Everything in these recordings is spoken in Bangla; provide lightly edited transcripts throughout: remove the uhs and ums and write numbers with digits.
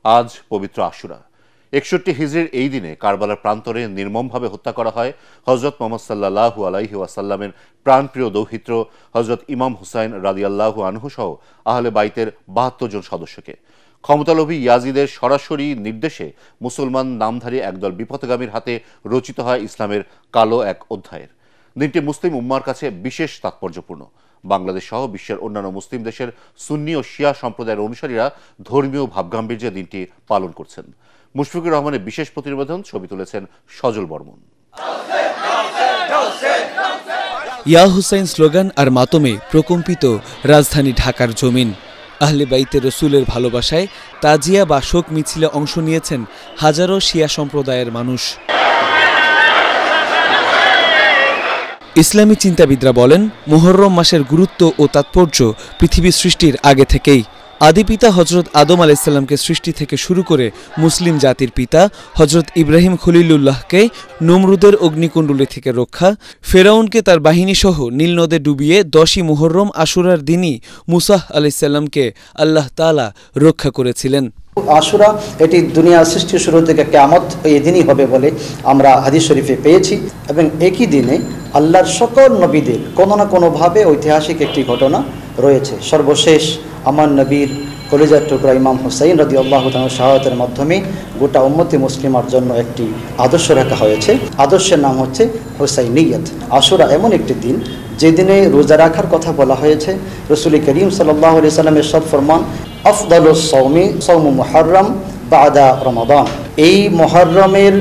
আজ পবিত্র আশুরা। ৬১ হিজরির এই দিনে কারবালার প্রান্তরে নির্মমভাবে হত্যা করা হয় হযরত মুহাম্মদ সাল্লাল্লাহু আলাইহি ওয়াসাল্লামের প্রাণপ্রিয় দৌহিত্র হযরত ইমাম হুসাইন রাদিয়াল্লাহু আনহু সহ আহলে বাইতের ৭২ জন সদস্যকে। ক্ষমতালোভী ইয়াজিদের সরাসরি নির্দেশে মুসলমান নামধারী একদল বিপথগামীর হাতে রচিত হয় ইসলামের কালো এক অধ্যায়ের। দিনটি মুসলিম উম্মার কাছে বিশেষ তাৎপর্যপূর্ণ। বাংলাদেশ সহ বিশ্বের অন্যান্য মুসলিম দেশের সুন্নি ও শিয়া সম্প্রদায়ের অনুসারীরা ধর্মীয় ভাবগাম্ভীর্যে দিনটি পালন করছেন। মুশফিকুর রহমানের বিশেষ প্রতিবেদন, ছবি তুলেছেন সজল বর্মন। ইয়া হুসাইন স্লোগান আর মাতমে প্রকম্পিত রাজধানী ঢাকার জমিন। আহলে বাইতে রসুলের ভালোবাসায় তাজিয়া বা শোক মিছিলে অংশ নিয়েছেন হাজারো শিয়া সম্প্রদায়ের মানুষ। ইসলামী চিন্তাবিদরা বলেন, মুহররম মাসের গুরুত্ব ও তাৎপর্য পৃথিবী সৃষ্টির আগে থেকেই। আদিপিতা হজরত আদম আলাইসাল্লামকে সৃষ্টি থেকে শুরু করে মুসলিম জাতির পিতা হজরত ইব্রাহিম খলিলুল্লাহকে নমরুদের অগ্নিকুণ্ডলী থেকে রক্ষা, ফেরাউনকে তার বাহিনীসহ নীল নদে ডুবিয়ে ১০ই মুহররম আশুরার দিনই মুসা আলাইসাল্লামকে আল্লাহ তাআলা রক্ষা করেছিলেন। আশুরা এটি দুনিয়া সৃষ্টির শুরু থেকে কিয়ামত এই দিনই হবে বলে আমরা হাদিস শরীফে পেয়েছি, এবং একই দিনে আল্লাহর সকল নবীদের কোনো না কোনোভাবে ঐতিহাসিক একটি ঘটনা রয়েছে। সর্বশেষ আমার নবীর কলিজার টুকরা ইমাম হুসাইন রাদিয়াল্লাহু তাআলার শাহাদাতের মাধ্যমে গোটা উম্মতে মুসলিমার জন্য একটি আদর্শ রাখা হয়েছে। আদর্শের নাম হচ্ছে হুসাইনিয়ত। আশুরা এমন একটি দিন যে দিনে রোজা রাখার কথা বলা হয়েছে। রাসূল করিম সাল্লাল্লাহু আলাইহি ওয়াসাল্লামের ইরশাদ ফরমান, আফদালুস সাওমি সাওমু মুহররম বাদা রমাদান। এই মুহররমের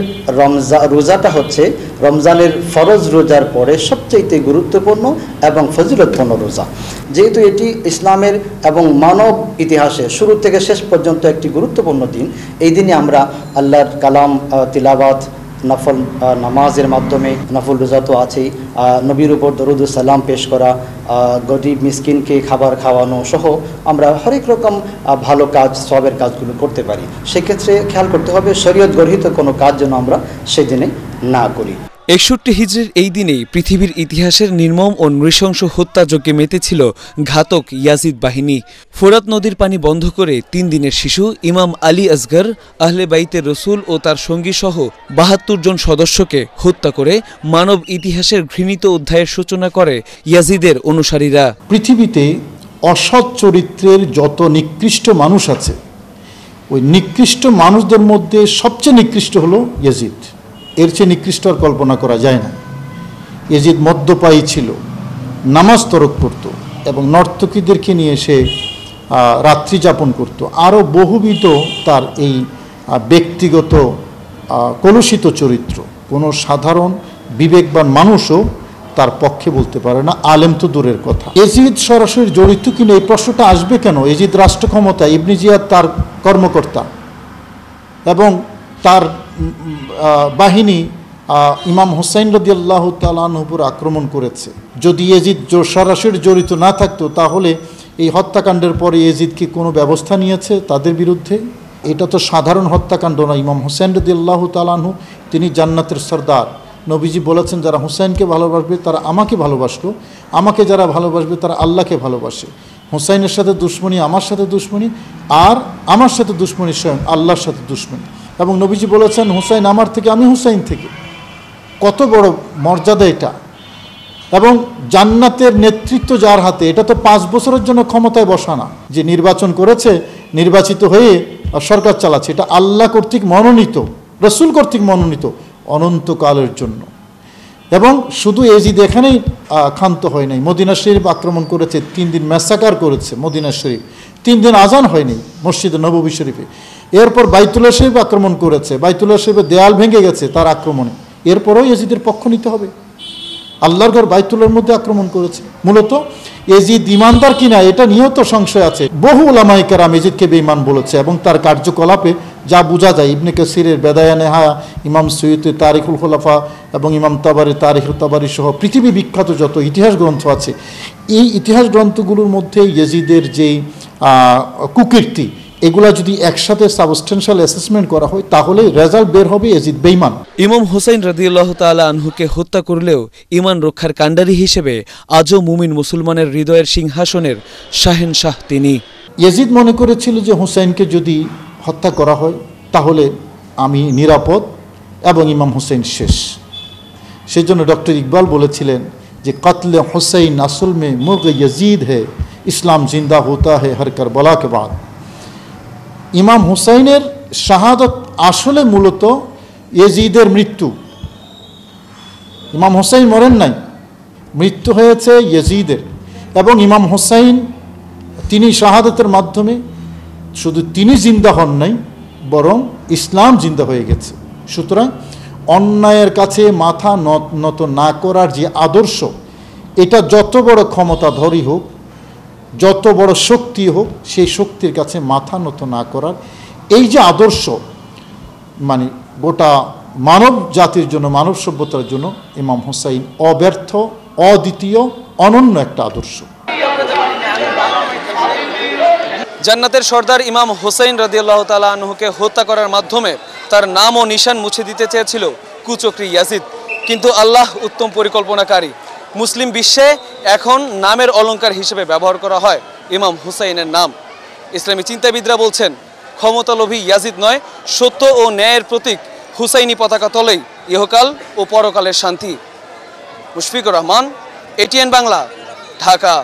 রোজাটা হচ্ছে রমজানের ফরজ রোজার পরে সবচেয়ে গুরুত্বপূর্ণ এবং ফজিলতপূর্ণ রোজা। যেহেতু এটি ইসলামের এবং মানব ইতিহাসে শুরু থেকে শেষ পর্যন্ত একটি গুরুত্বপূর্ণ দিন, এই দিনে আমরা আল্লাহর কালাম তিলাওয়াত, নফল নামাজের মাধ্যমে, নফল রোজা তো আছেই, নবীর উপর দরুদ ও সালাম পেশ করা, গরিব মিসকিনকে খাবার খাওয়ানো সহ আমরা হরেক রকম ভালো কাজ, সওয়াবের কাজগুলো করতে পারি। সেক্ষেত্রে খেয়াল করতে হবে শরীয়ত গর্হিত কোনো কাজ যেন আমরা সেদিনে না করি। ৬১ হিজরির এই দিনেই পৃথিবীর ইতিহাসের নির্মম ও নৃশংস হত্যাযজ্ঞে মেতেছিল ঘাতক ইয়াজিদ বাহিনী। ফোরাত নদীর পানি বন্ধ করে ৩ দিনের শিশু ইমাম আলী আসগর, আহলে বাইতের রসুল ও তার সঙ্গী সহ ৭২ জন সদস্যকে হত্যা করে মানব ইতিহাসের ঘৃণিত অধ্যায়ের সূচনা করে ইয়াজিদের অনুসারীরা। পৃথিবীতে অসৎ চরিত্রের যত নিকৃষ্ট মানুষ আছে, ওই নিকৃষ্ট মানুষদের মধ্যে সবচেয়ে নিকৃষ্ট হলো ইয়াজিদ। এর চেয়ে নিকৃষ্ট আর কল্পনা করা যায় না। ইয়াজিদ মদ্যপায়ী ছিল, নামাজ তরক করত এবং নর্তকীদেরকে নিয়ে সে রাত্রি যাপন করত। আরও বহুবিধ তার এই ব্যক্তিগত কলুষিত চরিত্র কোনো সাধারণ বিবেকবান মানুষও তার পক্ষে বলতে পারে না, আলেম তো দূরের কথা। ইয়াজিদ সরাসরি জড়িত কিনা এই প্রশ্নটা আসবে কেন? ইয়াজিদ রাষ্ট্র ক্ষমতা, ইবনে জিয়াদ তার কর্মকর্তা এবং তার বাহিনী ইমাম হুসাইন রাদিয়াল্লাহু তাআলা আনহুর উপর আক্রমণ করেছে। যদি ইয়াজিদ সরাসরি জড়িত না থাকতো তাহলে এই হত্যাকাণ্ডের পরে ইয়াজিদকে কোনো ব্যবস্থা নিয়েছে তাদের বিরুদ্ধে? এটা তো সাধারণ হত্যাকাণ্ড না। ইমাম হুসাইন রাদিয়াল্লাহু তাআলা আনহু তিনি জান্নাতের সরদার। নবীজি বলেছেন, যারা হুসাইনকে ভালোবাসবে তারা আমাকে ভালোবাসলো, আমাকে যারা ভালোবাসবে তারা আল্লাহকে ভালোবাসে। হুসাইনের সাথে দুশ্মনী আমার সাথে দুশ্মনী, আর আমার সাথে দুশ্মনী স্বয়ং আল্লাহর সাথে দুশ্মনী। এবং নবীজি বলেছেন, হুসাইন আমার থেকে, আমি হুসাইন থেকে। কত বড় মর্যাদা এটা! এবং জান্নাতের নেতৃত্ব যার হাতে, এটা তো 5 বছরের জন্য ক্ষমতায় বসা না, যে নির্বাচন করেছে, নির্বাচিত হয়ে সরকার চালাচ্ছে। এটা আল্লাহ কর্তৃক মনোনীত, রসুল কর্তৃক মনোনীত অনন্তকালের জন্য। এবং শুধু ইয়াজিদ এখানেই ক্ষান্ত হয় নাই, মদিনা শরীফ আক্রমণ করেছে, 3 দিন ম্যাসাকার করেছে মদিনা শরীফ, 3 দিন আজান হয়নি মসজিদে নববী শরীফে। এরপর বাইতুল্লাহ শরীফ আক্রমণ করেছে, বাইতুল্লাহ শরীফের দেয়াল ভেঙে গেছে তার আক্রমণে। এরপরও ইয়াজিদের পক্ষ নিতে হবে? আল্লাহর ঘর বাইতুল্লাহর মধ্যে আক্রমণ করেছে। মূলত ইয়াজিদ ঈমানদার কিনা এটা নিয়েও তো সংশয় আছে। বহু উলামায়ে কেরাম ইয়াজিদকে বেঈমান বলেছে এবং তার কার্যকলাপে যা বোঝা যায়, ইবনে কাসিরের বেদায়া নেহায়া, ইমাম সুয়ুতির তারিখুল খুলাফা এবং ইমাম তাবারির তারিখুল তাবারি সহ পৃথিবী বিখ্যাত যত ইতিহাস গ্রন্থ আছে, এই ইতিহাস গ্রন্থগুলোর মধ্যে ইয়াজিদের যেই কুকীর্তি, এগুলা যদি একসাথে সাবস্টেন্সিয়াল অ্যাসেসমেন্ট করা হয় তাহলে রেজাল্ট বের হবে ইয়াজিদ বেঈমান। ইমাম হুসাইন রাদিয়াল্লাহু তাআলা আনহুকে হত্যা করলেও ঈমান রক্ষার কাণ্ডারী হিসেবে আজও মুমিন মুসলমানের হৃদয়ের সিংহাসনের শাহেনশাহ তিনি। ইয়াজিদ মনে করেছিল যে হুসাইনকে যদি হত্যা করা হয় তাহলে আমি নিরাপদ এবং ইমাম হুসেন শেষ। সেই জন্য ডক্টর ইকবাল বলেছিলেন যে কতলে হুসেন আসল মে মুর্গ यजीद है ইসলাম জিন্দা হোতা है हर करबला के बाद। ইমাম হুসাইনের শাহাদত আসলে মূলত ইয়েজিদের মৃত্যু। ইমাম হুসাইন মরেন নাই, মৃত্যু হয়েছে ইয়েজিদের। এবং ইমাম হুসাইন তিনি শাহাদতের মাধ্যমে শুধু তিনি জিন্দা হন নাই, বরং ইসলাম জিন্দা হয়ে গেছে। সুতরাং অন্যায়ের কাছে মাথা নত না করার যে আদর্শ, এটা যত বড় ক্ষমতাধরই হোক, যত বড় শক্তি হোক, সেই শক্তির কাছে মাথা নত না করার এই যে আদর্শ, মানে গোটা মানব জাতির জন্য, মানব সভ্যতার জন্য ইমাম হুসাইন অব্যর্থ, অদ্বিতীয়, অনন্য একটা আদর্শ। জান্নাতের সর্দার ইমাম হুসাইন রাদিয়াল্লাহু তাআলা আনহুকে হত্যা করার মাধ্যমে তার নাম ও নিশান মুছে দিতে চেয়েছিল কুচক্রী ইয়াজিদ, কিন্তু আল্লাহ উত্তম পরিকল্পনাকারী। মুসলিম বিশ্বে এখন নামের অলংকার হিসেবে ব্যবহার করা হয় ইমাম হুসাইনের নাম। ইসলামী চিন্তাবিদরা বলছেন, ক্ষমতালোভী ইয়াজিদ নয়, সত্য ও ন্যায়ের প্রতীক হুসাইনি পতাকা তলেই ইহকাল ও পরকালের শান্তি। মুশফিকুর রহমান, ATN বাংলা, ঢাকা।